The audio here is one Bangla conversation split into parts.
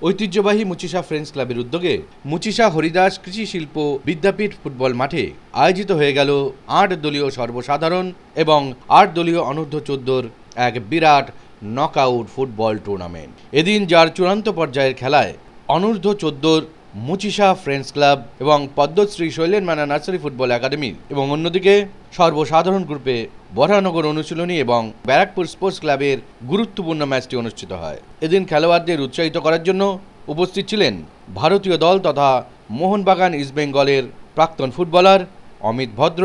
ঐতিহ্যবাহী মুচিশা ফ্রেন্ডস ক্লাবের উদ্যোগে মুচিশা হরিদাস কৃষি শিল্প বিদ্যাপীঠ ফুটবল মাঠে আয়োজিত হয়ে গেল ৮ দলীয় সর্বসাধারণ এবং ৮ দলীয় অনূর্ধ্ব-14 এক বিরাট নকআউট ফুটবল টুর্নামেন্ট। এদিন যার চূড়ান্ত পর্যায়ের খেলায় অনূর্ধ্ব-14 মুচিশা ফ্রেন্ডস ক্লাব এবং পদ্মশ্রী শৈলেন মানা নার্সারি ফুটবল একাডেমি এবং অন্যদিকে সর্বসাধারণ গ্রুপে বরাহনগর অনুশীলনী এবং ব্যারাকপুর স্পোর্টস ক্লাবের গুরুত্বপূর্ণ ম্যাচটি অনুষ্ঠিত হয়। এদিন খেলোয়াড়দের উৎসাহিত করার জন্য উপস্থিত ছিলেন ভারতীয় দল তথা মোহনবাগান ইস্টবেঙ্গলের প্রাক্তন ফুটবলার অমিত ভদ্র,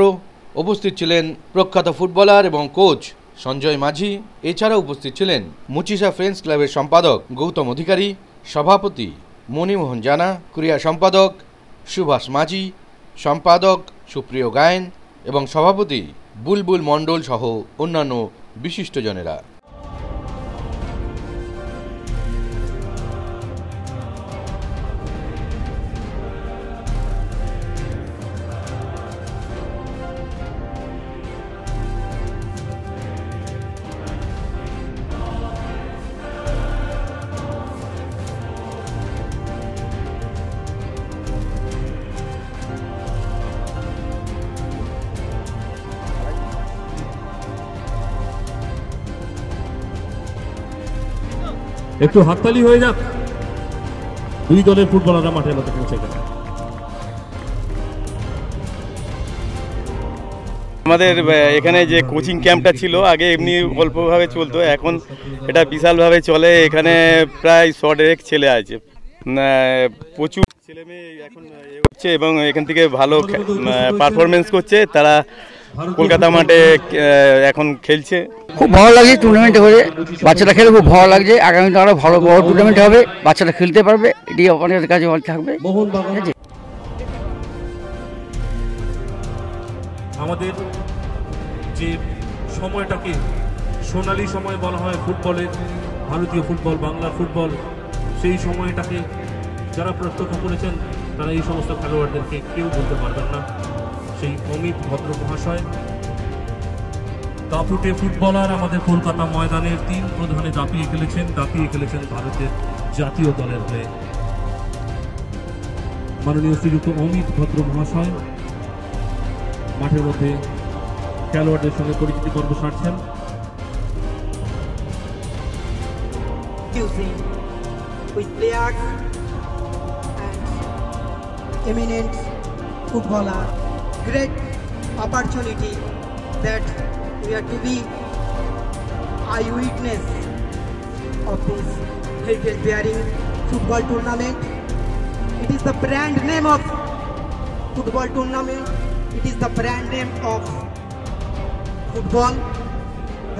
উপস্থিত ছিলেন প্রখ্যাত ফুটবলার এবং কোচ সঞ্জয় মাঝি। এছাড়া উপস্থিত ছিলেন মুচিশা ফ্রেন্ডস ক্লাবের সম্পাদক গৌতম অধিকারী, সভাপতি মণিমোহন জানা, ক্রীড়া সম্পাদক সুভাষ মাঝি, সম্পাদক সুপ্রিয় গায়েন এবং সভাপতি বুলবুল মণ্ডল সহ অন্যান্য বিশিষ্টজনেরা। একটু হাততালি হয়ে যাক, দুই দলের ফুটবলাররা মাঠের মধ্যে পৌঁছে গেল। আমাদের এখানে যে কোচিং ক্যাম্পটা ছিল আগে এমনি অল্পভাবে চলতো, এখন এটা বিশালভাবে চলে। এখানে প্রায় 100 ছেলে আছে, প্রচুর ছেলে মেয়ে এখন হচ্ছে এবং এখান থেকে ভালো পারফরমেন্স করছে। তারা কলকাতা মাঠে এখন খেলছে। খুব ভালো লাগছে টুর্নামেন্টে হয়ে, বাচ্চারা খেলে খুব ভালো লাগছে। আগামীতে আরও ভালো বড় টুর্নামেন্ট হবে, বাচ্চারা খেলতে পারবে, এটি আপনাদের কাছে ভালো থাকবে। আমাদের যে সময়টাকে সোনালী সময় বলা হয় ফুটবলের, ভারতীয় ফুটবল, বাংলা ফুটবল, সেই সময়টাকে যারা প্রত্যক্ষ করেছেন তারা এই সমস্ত খেলোয়াড়দেরকে কেউ বলতে পারবেন না। সেই অমিত ভদ্র মহাশয় দাপুটে ফুটবলার, আমাদের কলকাতা ময়দানের 3 প্রধানে দাপিয়ে খেলেছেন ভারতের জাতীয় দলের হয়ে। মাননীয় শ্রীযুক্ত অমিত ভদ্র মহাশয় মাঠের মধ্যে খেলোয়াড়দের সঙ্গে পরিচিতি পর্ব সারছেন। With players and eminent footballer, great opportunity that we are to be eyewitness of this heritage bearing football tournament. It is the brand name of football tournament. It is the brand name of football.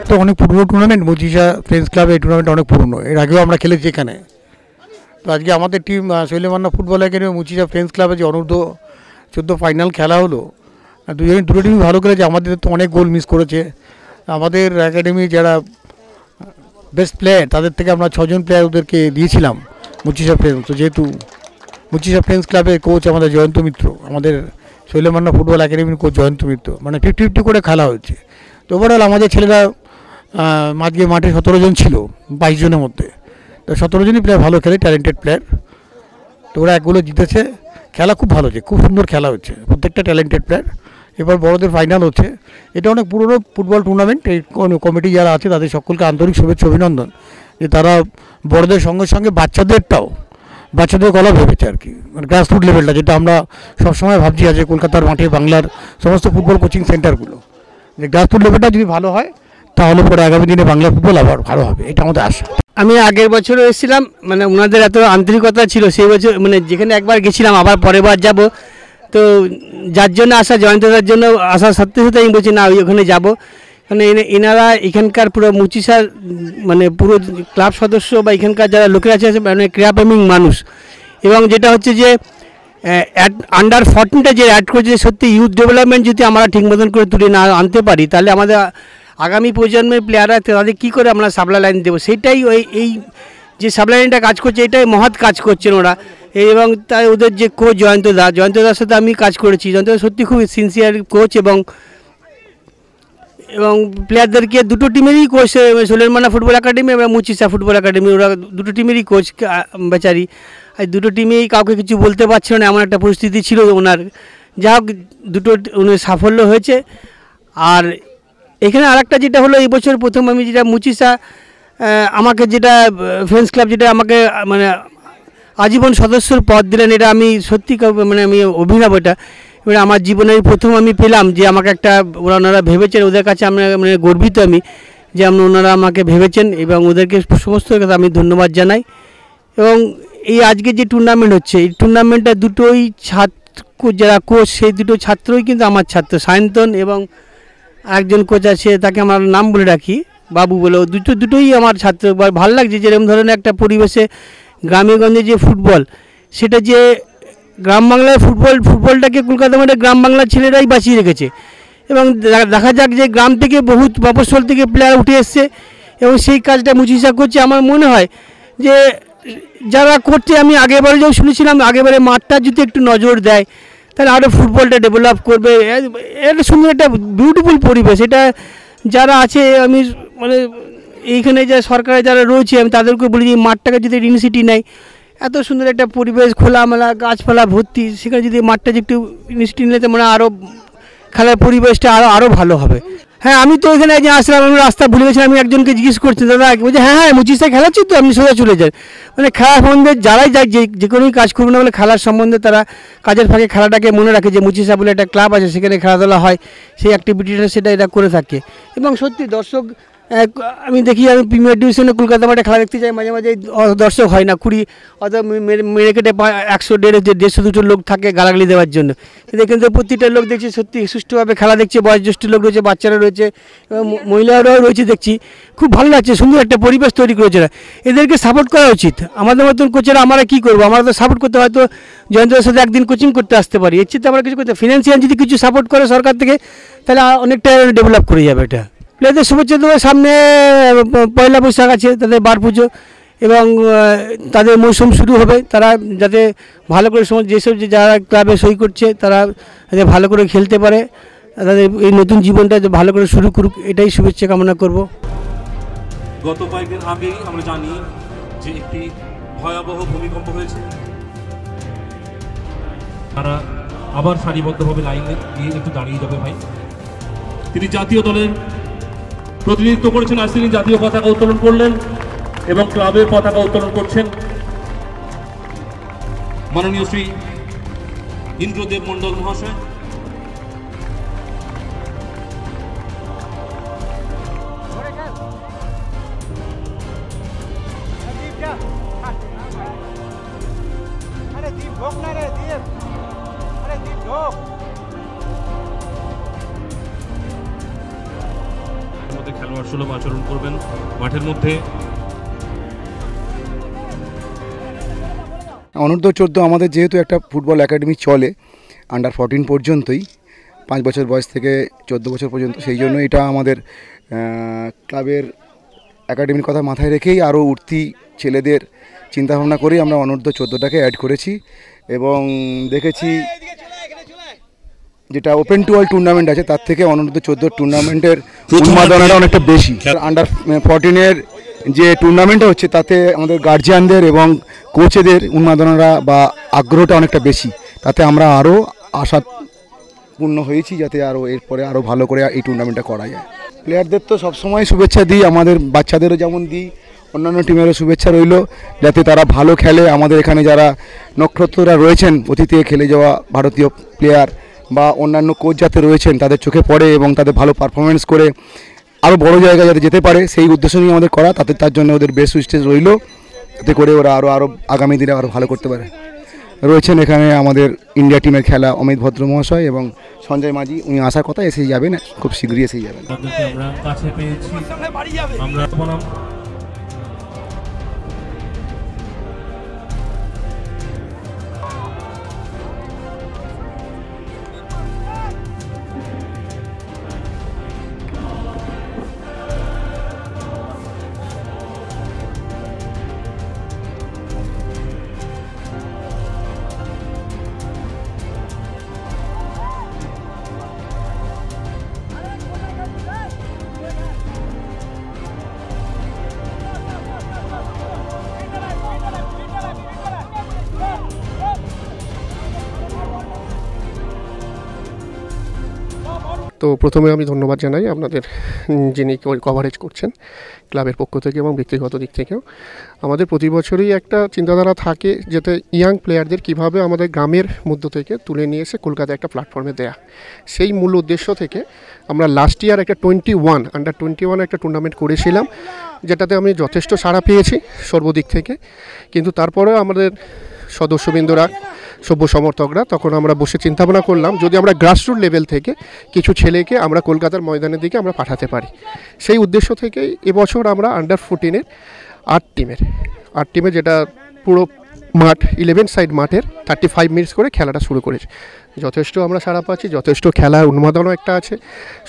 তো অনেক পুরনো টুর্নামেন্ট মুচিশা ফ্রেন্ডস ক্লাব, এই টুর্নামেন্ট অনেক পুরনো, এর আগেও আমরা খেলেছি এখানে। তো আজকে আমাদের team Sailen Manna football academy Muchisha friends ক্লাবে যে অনূর্ধ্ব-14 ফাইনাল খেলা হলো, দুটো টিমই ভালো খেলেছে। আমাদের তো অনেক গোল মিস করেছে। আমাদের একাডেমি যারা বেস্ট প্লেয়ার তাদের থেকে আমরা 6 জন প্লেয়ার ওদেরকে দিয়েছিলাম মুচিশা ফ্রেন্ডস। তো যেহেতু মুচিশা ফ্রেন্ডস ক্লাবের কোচ আমাদের জয়ন্ত মিত্র, আমাদের শৈলেন মান্না ফুটবল একাডেমির কোচ জয়ন্ত মিত্র, মানে 50-50 করে খেলা হয়েছে। তো ওভারঅল আমাদের ছেলেরা আজকে মাঠে 17 জন ছিল 22 জনের মধ্যে। তো 17 জনই প্লেয়ার ভালো খেলে, ট্যালেন্টেড প্লেয়ার। তো ওরা 1 গোলে জিতেছে। খেলা খুব ভালো হচ্ছে, খুব সুন্দর খেলা হচ্ছে, প্রত্যেকটা ট্যালেন্টেড প্লেয়ার। এবার বড়দের ফাইনাল হচ্ছে। এটা অনেক পুরনো ফুটবল টুর্নামেন্ট। এই কমিটি যারা আছে তাদের সকলকে আন্তরিক শুভেচ্ছা অভিনন্দন, যে তারা বড়দের সঙ্গে সঙ্গে বাচ্চাদের গলা ভেবেছে আর কি, মানে গ্রাসরুট লেভেলটা, যেটা আমরা সবসময় ভাবছি আছে কলকাতার মাঠে বাংলার সমস্ত ফুটবল কোচিং সেন্টারগুলো, যে গ্রাসরুট লেভেলটা যদি ভালো হয় তাহলে পরে আগামী দিনে বাংলা ফুটবল আবার ভালো হবে, এটা আমাদের আশা। আমি আগের বছরও এসেছিলাম, মানে ওনাদের এত আন্তরিকতা ছিল সেই বছর, মানে যেখানে একবার গেছিলাম আবার পরের বার যাব। তো যার জন্য আসা, জয়ন্তদার জন্য আসার সাথে সাথে আমি বলছি না ওখানে যাব, কারণ এনারা এখানকার পুরো মুচিশার মানে পুরো ক্লাব সদস্য বা এখানকার যারা লোকেরা আছে মানে ক্রীড়াপ্রেমিক মানুষ। এবং যেটা হচ্ছে যে আন্ডার 14টা যে অ্যাড করেছে, সত্যি ইউথ ডেভেলপমেন্ট যদি আমরা ঠিক মতন করে তুলে না আনতে পারি তাহলে আমাদের আগামী প্রজন্মের প্লেয়াররা তাদের কী করে আমরা সাপ্লাই লাইন দেবো। সেইটাই এই যে সাপ্লাই লাইনটা কাজ করছে, এটাই মহৎ কাজ করছেন ওরা। এবং তাই ওদের যে কোচ জয়ন্তদার সাথে আমি কাজ করেছি। জয়ন্তদা সত্যি খুব সিনসিয়ার কোচ এবং এবং প্লেয়ারদেরকে দুটো টিমেরই কোচ, সুলেমানা ফুটবল একাডেমি এবং মুচিসা ফুটবল একাডেমি, ওরা দুটো টিমেরই কোচ বেচারি। আর দুটো টিমেই কাউকে কিছু বলতে পারছিল না, এমন একটা পরিস্থিতি ছিল ওনার। যা হোক দুটো সাফল্য হয়েছে। আর এখানে আরেকটা যেটা হলো, এই বছর প্রথম আমি যেটা মুচিসা আমাকে যেটা ফ্রেন্ডস ক্লাব যেটা আমাকে মানে আজীবন সদস্যর পদ দিলেন, এটা আমি সত্যি মানে আমি অভিনব। এটা এবার আমার জীবনের প্রথম আমি পেলাম যে আমাকে একটা ওনারা ভেবেছেন, ওদের কাছে আমরা মানে গর্বিত আমি যে ওনারা আমাকে ভেবেছেন এবং ওদেরকে সমস্ত কথা আমি ধন্যবাদ জানাই। এবং এই আজকে যে টুর্নামেন্ট হচ্ছে, এই টুর্নামেন্টটা দুটোই ছাত্র যারা কোচ, সেই দুটো ছাত্রই কিন্তু আমার ছাত্র, সায়ন্তন এবং একজন কোচ আছে, তাকে আমার নাম বলে রাখি বাবু বলে, দুটোই আমার ছাত্র। ভালো লাগছে যে এরকম ধরনের একটা পরিবেশে গ্রামে গঞ্জে যে ফুটবল, সেটা যে গ্রাম বাংলার ফুটবলটাকে কলকাতা মাঠে গ্রাম বাংলার ছেলেরাই বাঁচিয়ে রেখেছে। এবং দেখা যাক যে গ্রাম থেকে বহু মফস্বল থেকে প্লেয়ার উঠে এসছে এবং সেই কাজটা মুচিসা করছে। আমার মনে হয় যে যারা করছে, আমি আগেবারে যেও শুনেছিলাম, আগেবারে মাঠটা যদি একটু নজর দেয় তাহলে আরও ফুটবলটা ডেভেলপ করবে। এটা সুন্দর একটা বিউটিফুল পরিবেশ। এটা যারা আছে, আমি মানে এইখানে যা সরকারে যারা রয়েছে, আমি তাদেরকে বলি যে মাঠটাকে যদি ইউনিভার্সিটি নেয়, এত সুন্দর একটা পরিবেশ, খোলামেলা গাছপালা ভর্তি, সেখানে যদি মাঠটা যে একটু ইউনিভার্সিটি নিলে মানে আরও খেলার পরিবেশটা আরও ভালো হবে। হ্যাঁ, আমি তো এখানে যে আসলাম, আমি রাস্তা ভুলে গেছিলাম, আমি একজনকে জিজ্ঞেস করছি, দাদা বলছে হ্যাঁ মুচিসা খেলাচ্ছি তো, আপনি সোজা চলে যান। মানে খেলা সম্বন্ধে যারাই যায়, যে কোনোই কাজ করুন না বলে খেলার সম্বন্ধে তারা কাজের ফাঁকে খেলাটাকে মনে রাখে, যে মুচিসা বলে একটা ক্লাব আছে, সেখানে খেলাধুলা হয়, সেই অ্যাক্টিভিটিটা সেটা এরা করে থাকে। এবং সত্যি দর্শক আমি দেখি, আমি প্রিমিয়ার ডিভিশনে কলকাতা মাঠে খেলা দেখতে যাই, মাঝে মাঝে দর্শক হয় না 20, অত মেরে কেটে 100, 150, 200 লোক থাকে গালাগালি দেওয়ার জন্য। কিন্তু প্রতিটা লোক দেখছি সত্যি সুষ্ঠুভাবে খেলা দেখছে, বয়োজ্যেষ্ঠ লোক রয়েছে, বাচ্চারা রয়েছে, মহিলারাও রয়েছে, দেখছি খুব ভালো লাগছে। সুন্দর একটা পরিবেশ তৈরি করেছে। এদেরকে সাপোর্ট করা উচিত। আমাদের মতন কোচেরা আমরা কী করবো, আমরা তো সাপোর্ট করতে, হয়তো জয়ন্তদের সাথে একদিন কোচিং করতে আসতে পারি, এর চেয়ে আমরা কিছু করতে। ফিনান্সিয়াল যদি কিছু সাপোর্ট করে সরকার থেকে, তাহলে অনেকটা ডেভেলপ করে যাবে। এটা প্লেয়ারদের শুভেচ্ছা দেওয়ার সামনে পয়লা বৈশাখ আছে, তাদের বার পুজো এবং তাদের মৌসুম শুরু হবে। তারা যাতে ভালো করে যেসব যারা ক্লাবে সই করছে, তারা যাতে ভালো করে খেলতে পারে, তাদের এই নতুন জীবনটা ভালো করে শুরু করুক, এটাই শুভেচ্ছা কামনা করব। গত কয়েকদিন আগেই আমরা জানি যে একটি ভয়াবহ ভূমিকম্প হয়েছে। তারা আবার সারিবদ্ধভাবে লাইনে দিয়ে একটু দাঁড়িয়ে যাবে ভাই। তিনি জাতীয় দলের প্রতিনিধিত্ব করেছেন, আজ তিনি জাতীয় পতাকা উত্তোলন করলেন এবং ক্লাবের পতাকা উত্তোলন করছেন মাননীয় শ্রী ইন্দ্রদেব মণ্ডল মহাশয়। খেলোয়াড় সুলভ আচরণ করবেন মাঠের মধ্যে। অনূর্ধ্ব 14 আমাদের যেহেতু একটা ফুটবল একাডেমি চলে আন্ডার 14 পর্যন্তই, 5 বছর বয়স থেকে 14 বছর পর্যন্ত, সেই জন্য এটা আমাদের ক্লাবের একাডেমির কথা মাথায় রেখেই আরও উঠতি ছেলেদের চিন্তাভাবনা করেই আমরা অনূর্ধ্ব 14টাকে অ্যাড করেছি। এবং দেখেছি যেটা ওপেন টু অল টুর্নামেন্ট আছে, তার থেকে অনূর্ধ্ব 14 টুর্নামেন্টের উন্মাদনাটা অনেকটা বেশি। আন্ডার 14-এর যে টুর্নামেন্টটা হচ্ছে, তাতে আমাদের গার্জিয়ানদের এবং কোচেদের উন্মাদনাটা বা আগ্রহটা অনেকটা বেশি। তাতে আমরা আরও আশাপূর্ণ হয়েছি যাতে আরও এরপরে আরও ভালো করে এই টুর্নামেন্টটা করা যায়। প্লেয়ারদের তো সবসময় শুভেচ্ছা দিই, আমাদের বাচ্চাদেরও যেমন দিই, অন্যান্য টিমেরও শুভেচ্ছা রইল যাতে তারা ভালো খেলে। আমাদের এখানে যারা নক্ষত্ররা রয়েছেন, অতীতে খেলে যাওয়া ভারতীয় প্লেয়ার বা অন্যান্য কোচ যাতে রয়েছেন, তাদের চোখে পড়ে এবং তাদের ভালো পারফরমেন্স করে আরও বড় জায়গায় যাতে যেতে পারে, সেই উদ্দেশ্য নিয়ে আমাদের করা। তার জন্য ওদের বেস্ট উইশেস রইল, যাতে করে ওরা আরও আগামী দিনে আরও ভালো করতে পারে। রয়েছেন এখানে আমাদের ইন্ডিয়া টিমের খেলা অমিত ভদ্র মহাশয় এবং সঞ্জয় মাঝি, উনি আসার কথা, এসেই যাবেন, খুব শীঘ্রই এসেই যাবেন। আমরা কাছে পেয়েছি, আমরা তো প্রথমে আমি ধন্যবাদ জানাই আপনাদের যিনি কভারেজ করছেন ক্লাবের পক্ষ থেকে এবং ব্যক্তিগত দিক থেকেও। আমাদের প্রতি বছরই একটা চিন্তাধারা থাকে যাতে ইয়াং প্লেয়ারদের কিভাবে আমাদের গ্রামের মধ্য থেকে তুলে নিয়ে এসে কলকাতায় একটা প্ল্যাটফর্মে দেয়া, সেই মূল উদ্দেশ্য থেকে আমরা লাস্ট ইয়ার একটা আন্ডার 21 একটা টুর্নামেন্ট করেছিলাম, যেটাতে আমি যথেষ্ট সাড়া পেয়েছি সর্বদিক থেকে। কিন্তু তারপরেও আমাদের সদস্যবৃন্দরা, সভ্য সমর্থকরা, তখন আমরা বসে চিন্তাভাবনা করলাম যদি আমরা গ্রাসরুট লেভেল থেকে কিছু ছেলেকে আমরা কলকাতার ময়দানের দিকে আমরা পাঠাতে পারি। সেই উদ্দেশ্য থেকেই এবছর আমরা আন্ডার 14-এর 8 টিমে যেটা পুরো মাঠ 11 সাইড মাঠের 35 মিনিটস করে খেলাটা শুরু করেছি। যথেষ্ট আমরা সাড়া পাচ্ছি, যথেষ্ট খেলার উন্মাদনও একটা আছে।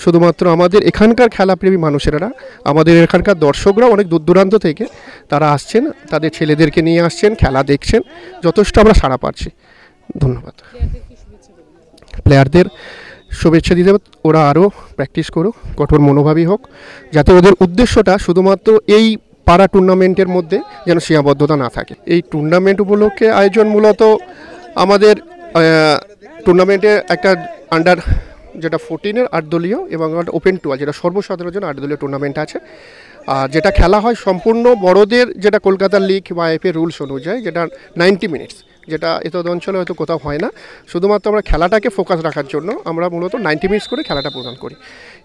শুধুমাত্র আমাদের এখানকার খেলাপ্রেমী মানুষেরা, আমাদের এখানকার দর্শকরা অনেক দূর দূরান্ত থেকে তারা আসছেন, তাদের ছেলেদেরকে নিয়ে আসছেন, খেলা দেখছেন, যথেষ্ট আমরা সাড়া পাচ্ছি। ধন্যবাদ। প্লেয়ারদের শুভেচ্ছা দিতে ওরা আরও প্র্যাকটিস করুক, কঠোর মনোভাবী হোক, যাতে ওদের উদ্দেশ্যটা শুধুমাত্র এই পাড়া টুর্নামেন্টের মধ্যে যেন সীমাবদ্ধতা না থাকে। এই টুর্নামেন্ট উপলক্ষে আয়োজন মূলত আমাদের টুর্নামেন্টে একটা আন্ডার যেটা 14-এর 8 দলীয় এবং ওপেন 12 যেটা সর্বসাধারণের জন্য 8 দলীয় টুর্নামেন্ট আছে। আর যেটা খেলা হয় সম্পূর্ণ বড়দের, যেটা কলকাতার লিগ বা এফএ রুলস অনুযায়ী, যেটা 90 মিনিটস, যেটা এত অঞ্চলে হয়তো কোথাও হয় না। শুধুমাত্র আমরা খেলাটাকে ফোকাস রাখার জন্য আমরা মূলত 90 মিনিটস করে খেলাটা প্রদান করি।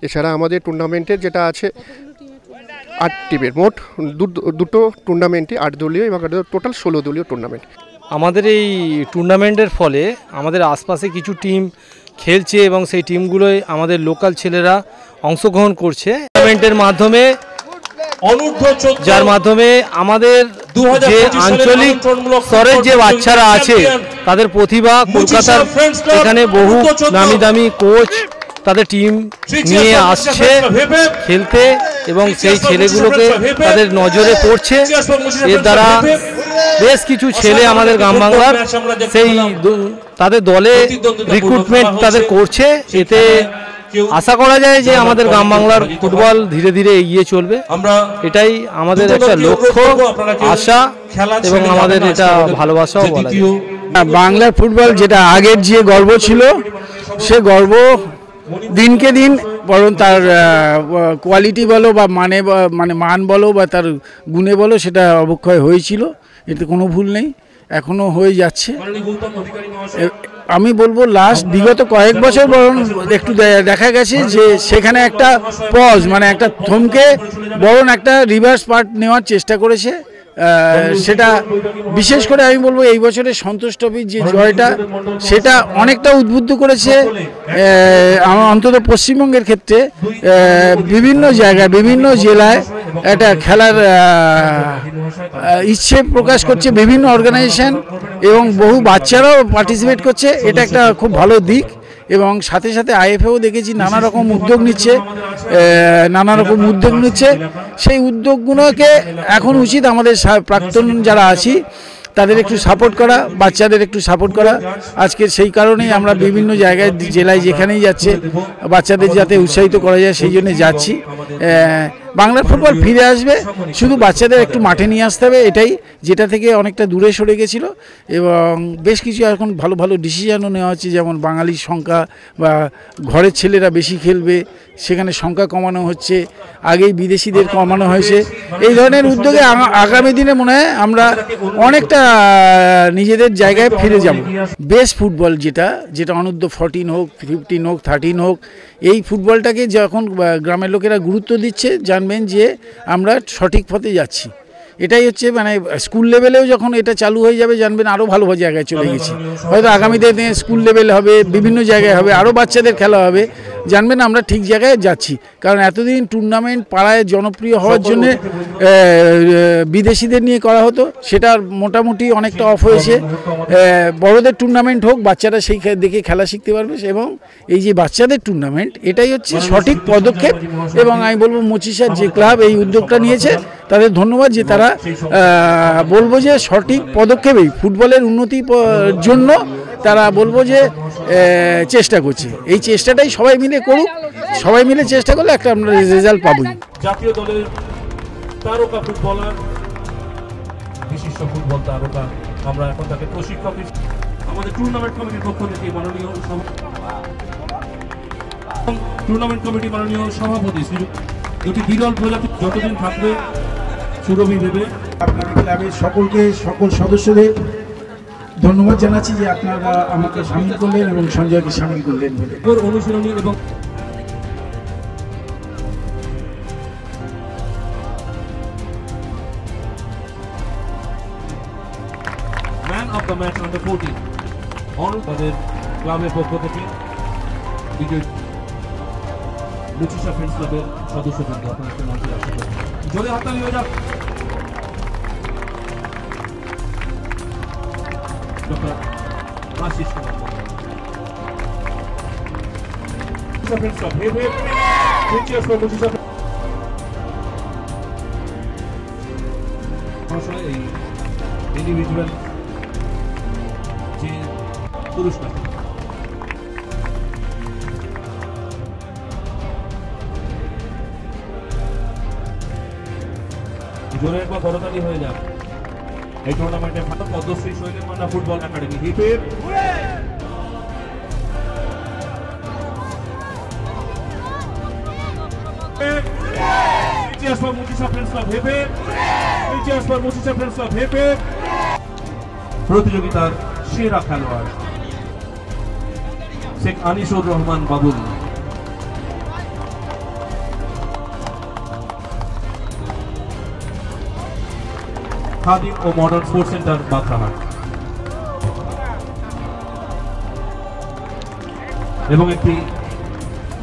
এছাড়া আমাদের টুর্নামেন্টের যেটা আছে 8 টিমের, মোট দুটো টুর্নামেন্টই 8 দলীয় এবং টোটাল 16 দলীয় টুর্নামেন্ট। আমাদের এই টুর্নামেন্টের ফলে আমাদের আশপাশে কিছু টিম খেলছে এবং সেই টিমগুলোয় আমাদের লোকাল ছেলেরা অংশগ্রহণ করছে টুর্নামেন্টের মাধ্যমে, যার মাধ্যমে আমাদের যে আঞ্চলিক স্তরের যে বাচ্চারা আছে তাদের প্রতিভা, কলকাতার এখানে বহু দামি দামি কোচ তাদের টিম নিয়ে আসছে খেলতে এবং সেই ছেলেগুলোকে তাদের নজরে পড়ছে। এর দ্বারা বেশ কিছু ছেলে আমাদের গ্রাম বাংলার সেই তাদের দলে রিক্রুটমেন্ট তাদের করছে। এতে আশা করা যায় যে আমাদের গ্রাম বাংলার ফুটবল ধীরে ধীরে এগিয়ে চলবে। এটাই আমাদের একটা লক্ষ্য, আশা এবং আমাদের এটা ভালোবাসাও বলা যায়। বাংলার ফুটবল যেটা আগের যে গর্ব ছিল, সে গর্ব দিনকে দিন বরং তার কোয়ালিটি বলো বা মানে মান বলো বা তার গুণে বলো, সেটা অবক্ষয় হয়েছিল, এতে কোনো ভুল নেই, এখনও হয়ে যাচ্ছে। আমি বলবো লাস্ট বিগত কয়েক বছর বরং একটু দেখা গেছে যে সেখানে একটা পজ, মানে একটা থমকে বরং একটা রিভার্স পার্ট নেওয়ার চেষ্টা করেছে। সেটা বিশেষ করে আমি বলবো এই বছরের সন্তোষ ট্রফির যে জয়টা, সেটা অনেকটা উদ্বুদ্ধ করেছে অন্তত পশ্চিমবঙ্গের ক্ষেত্রে। বিভিন্ন জায়গায়, বিভিন্ন জেলায় একটা খেলার ইচ্ছে প্রকাশ করছে বিভিন্ন অর্গানাইজেশন এবং বহু বাচ্চারাও পার্টিসিপেট করছে। এটা একটা খুব ভালো দিক এবং সাথে সাথে আইএফএও দেখেছি নানা রকম উদ্যোগ নিচ্ছে। সেই উদ্যোগগুলোকে এখন উচিত আমাদের প্রাক্তন যারা আছি তাদের একটু সাপোর্ট করা, বাচ্চাদের একটু সাপোর্ট করা। আজকে সেই কারণেই আমরা বিভিন্ন জায়গায়, জেলায় যেখানেই যাচ্ছে বাচ্চাদের যাতে উৎসাহিত করা যায় সেই জন্য যাচ্ছি। বাংলার ফুটবল ফিরে আসবে, শুধু বাচ্চাদের একটু মাঠে নিয়ে আসতে হবে, এটাই, যেটা থেকে অনেকটা দূরে সরে গেছিলো। এবং বেশ কিছু এখন ভালো ভালো ডিসিশনও নেওয়া হচ্ছে, যেমন বাঙালির সংখ্যা বা ঘরের ছেলেরা বেশি খেলবে, সেখানে সংখ্যা কমানো হচ্ছে, আগেই বিদেশিদের কমানো হয়েছে। এই ধরনের উদ্যোগে আগামী দিনে মনে হয় আমরা অনেকটা নিজেদের জায়গায় ফিরে যাব। বেস্ট ফুটবল যেটা অনূর্ধ্ব 14 হোক, 15 হোক, 13 হোক, এই ফুটবলটাকে যখন গ্রামের লোকেরা গুরুত্ব দিচ্ছে, জানবেন যে আমরা সঠিক পথে যাচ্ছি। এটাই হচ্ছে মানে স্কুল লেভেলেও যখন এটা চালু হয়ে যাবে, জানবেন আরও ভালো জায়গায় চলে গেছি। হয়তো আগামী দিনে স্কুল লেভেল হবে, বিভিন্ন জায়গায় হবে, আরও বাচ্চাদের খেলা হবে, জানবেন আমরা ঠিক জায়গায় যাচ্ছি। কারণ এতদিন টুর্নামেন্ট পাড়ায় জনপ্রিয় হওয়ার জন্য বিদেশিদের নিয়ে করা হতো, সেটা মোটামুটি অনেকটা অফ হয়েছে। বড়দের টুর্নামেন্ট হোক, বাচ্চারা সেই দেখে খেলা শিখতে পারবে। এবং এই যে বাচ্চাদের টুর্নামেন্ট, এটাই হচ্ছে সঠিক পদক্ষেপ। এবং আমি বলবো মচিশার যে ক্লাব এই উদ্যোগটা নিয়েছে, তাদের ধন্যবাদ, যে তারা বলবো যে সঠিক পদক্ষেপেই ফুটবলের উন্নতির জন্য তারা বলবো যে চেষ্টা করছে। এই চেষ্টাটাই সবাই মিলে করুক, সবাই মিলে চেষ্টা করলে একটা আমরা রেজাল্ট পাবই। জাতীয় দলের তারকা ফুটবলার, বিশিষ্ট ফুটবল তারকা, আমরা এখন তাকে প্রশিক্ষক আমাদের টুর্নামেন্ট কমিটির পক্ষ থেকে মাননীয় টুর্নামেন্ট কমিটি মাননীয় সভাপতি দুটি বিরল প্রজাতি যতদিন থাকবে সুরভি দেবে। ক্লাবের সকলকে, সকল সদস্যদের ধন্যবাদ জানাচ্ছি যে আপনারা আমাকে সামিল করলেন এবং সঞ্জয়কে সামিল করলেন বলে। অনুশীলনী এবং man of the match under 14 তাদের ক্লাবের পক্ষ থেকে মুচিশা ফ্রেন্ডস ক্লাবের সদস্যবৃন্দ আপনাদের মঞ্চে আসতে পারেন। জোরে হাততালি হয়ে যাক। Doctor Ashis Kumar friends club hey hey cheers for Muchisha. আসলে এই ইন্ডিভিজুয়াল যে পুরস্কার জোরে একবার করতালি হয়ে যাক। এই টুর্নামেন্টে পদ্মশ্রী শৈলেন মান্না ফুটবল একাডেমি হিপের প্রতিযোগিতার সেরা খেলোয়াড় শেখ আনিসুর রহমান বাবুল, খাদিম ও মডার্ন স্পোর্টস সেন্টার বাগরাহাট, এবং একটি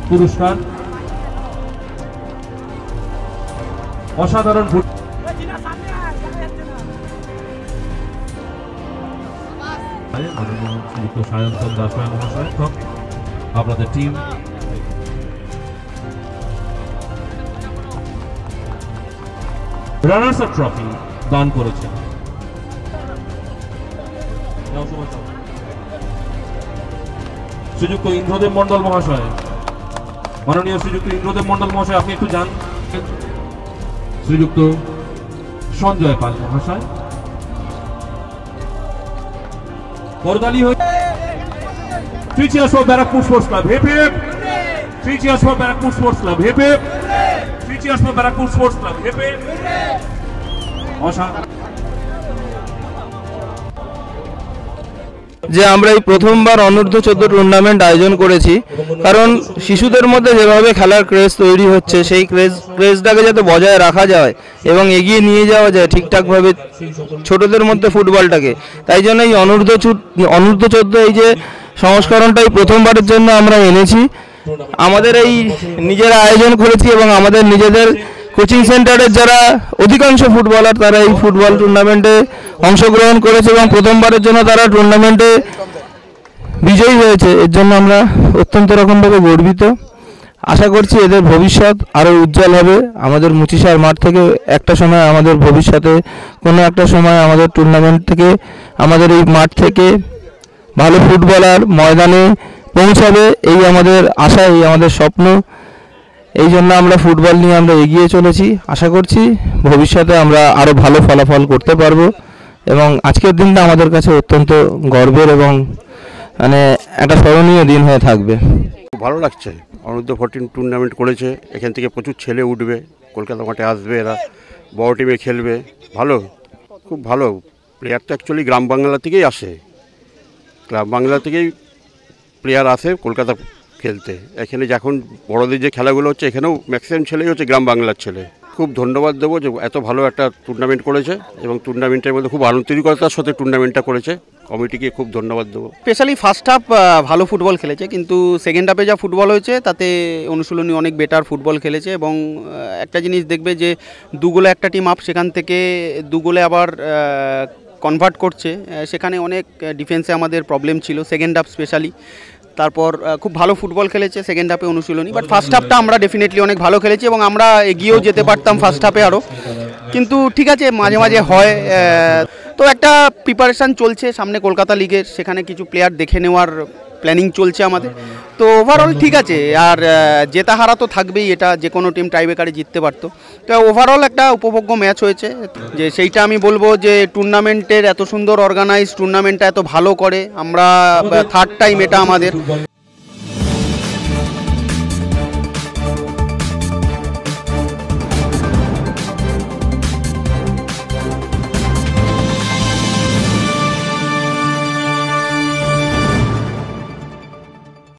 পুরস্কার অসাধারণ সায়ন্তন দাসমায় মহাশয় আপনাদের টিম রানার্স আপ ট্রফি দান করেছেন। শ্রীযুক্ত ইন্দ্রদেব মন্ডল মহাশয়, মাননীয় শ্রীযুক্ত ইন্দ্রদেব মন্ডল মহাশয় আপনি একটু যান। শ্রীযুক্ত সঞ্জয় পাল মহাশয় করতালি হয়ে 3 cheers for Barakpur Sports Club hip hip 3 cheers for Barakpur Sports Club hip hip 3 cheers for Barakpur Sports Club hip hip যে আমরা এই প্রথমবার অনূর্ধ্ব 14 টুর্নামেন্ট আয়োজন করেছি, কারণ শিশুদের মধ্যে যেভাবে খেলার ক্রেজ তৈরি হচ্ছে সেই ক্রেজটাকে যাতে বজায় রাখা যায় এবং এগিয়ে নিয়ে যাওয়া যায় ঠিকঠাকভাবে ছোটদের মধ্যে ফুটবলটাকে, তাই জন্য এই অনূর্ধ্ব 14 এই যে সংস্করণটাই প্রথমবারের জন্য আমরা এনেছি। আমাদের এই নিজেরা আয়োজন করেছি এবং আমাদের নিজেদের কোচিং সেন্টারের যারা অধিকাংশ ফুটবলার তারা এই ফুটবল টুর্নামেন্টে অংশগ্রহণ করেছে এবং প্রথমবারের জন্য তারা টুর্নামেন্টে বিজয়ী হয়েছে। এর জন্য আমরা অত্যন্ত রকমভাবে গর্বিত। আশা করছি এদের ভবিষ্যৎ আরও উজ্জ্বল হবে। আমাদের মুচিশার মাঠ থেকে একটা সময় আমাদের ভবিষ্যতে কোনো একটা সময় আমাদের টুর্নামেন্ট থেকে আমাদের এই মাঠ থেকে ভালো ফুটবলার ময়দানে পৌঁছাবে, এই আমাদের আশা, এই আমাদের স্বপ্ন। এই জন্য আমরা ফুটবল নিয়ে আমরা এগিয়ে চলেছি। আশা করছি ভবিষ্যতে আমরা আরও ভালো ফলাফল করতে পারবো এবং আজকের দিনটা আমাদের কাছে অত্যন্ত গর্বের এবং মানে একটা স্মরণীয় দিন হয়ে থাকবে। ভালো লাগছে, অনূর্ধ্ব 14 টুর্নামেন্ট করেছে, এখান থেকে প্রচুর ছেলে উঠবে, কলকাতা মাঠে আসবে, এরা বড় টিমে খেলবে, ভালো, খুব ভালো। প্লেয়ার তো অ্যাকচুয়ালি গ্রাম বাংলা থেকেই আসে, গ্রাম বাংলা থেকেই প্লেয়ার আসে কলকাতা খেলতে। এখানে যখন বড়দের যে খেলাগুলো হচ্ছে এখানেও ম্যাক্সিমাম ছেলেই হচ্ছে গ্রাম বাংলার ছেলে। খুব ধন্যবাদ দেবো যে এত ভালো একটা টুর্নামেন্ট করেছে এবং টুর্নামেন্টের মধ্যে খুব আন্তরিকতার সাথে টুর্নামেন্টটা করেছে, কমিটিকে খুব ধন্যবাদ দেবো। স্পেশালি ফার্স্ট হাফ ভালো ফুটবল খেলেছে, কিন্তু সেকেন্ড হাফে যা ফুটবল হয়েছে তাতে অনুশীলনী অনেক বেটার ফুটবল খেলেছে এবং একটা জিনিস দেখবে যে 2 গোলে একটা টিম আপ, সেখান থেকে 2 গোলে আবার কনভার্ট করছে, সেখানে অনেক ডিফেন্সে আমাদের প্রবলেম ছিল সেকেন্ড হাফ স্পেশালি। তারপর খুব ভালো ফুটবল খেলেছে সেকেন্ড হাফে অনুশীলনী, বাট ফার্স্ট হাফটা আমরা ডেফিনেটলি অনেক ভালো খেলেছি এবং আমরা এগিয়েও যেতে পারতাম ফার্স্ট হাফে আরও, কিন্তু ঠিক আছে মাঝে মাঝে হয়। তো একটা প্রিপারেশান চলছে সামনে কলকাতা লিগের, সেখানে কিছু প্লেয়ার দেখে নেওয়ার প্ল্যানিং চলছে আমাদের। তো ওভারঅল ঠিক আছে, আর জেতা হারা তো থাকবেই, এটা যে কোনো টিম টাইব্রেকারে জিততে পারতো। তো ওভারঅল একটা উপভোগ্য ম্যাচ হয়েছে, যে সেইটা আমি বলবো যে টুর্নামেন্টের এত সুন্দর অর্গানাইজ, টুর্নামেন্টটা এত ভালো করে, আমরা 3rd টাইম এটা আমাদের।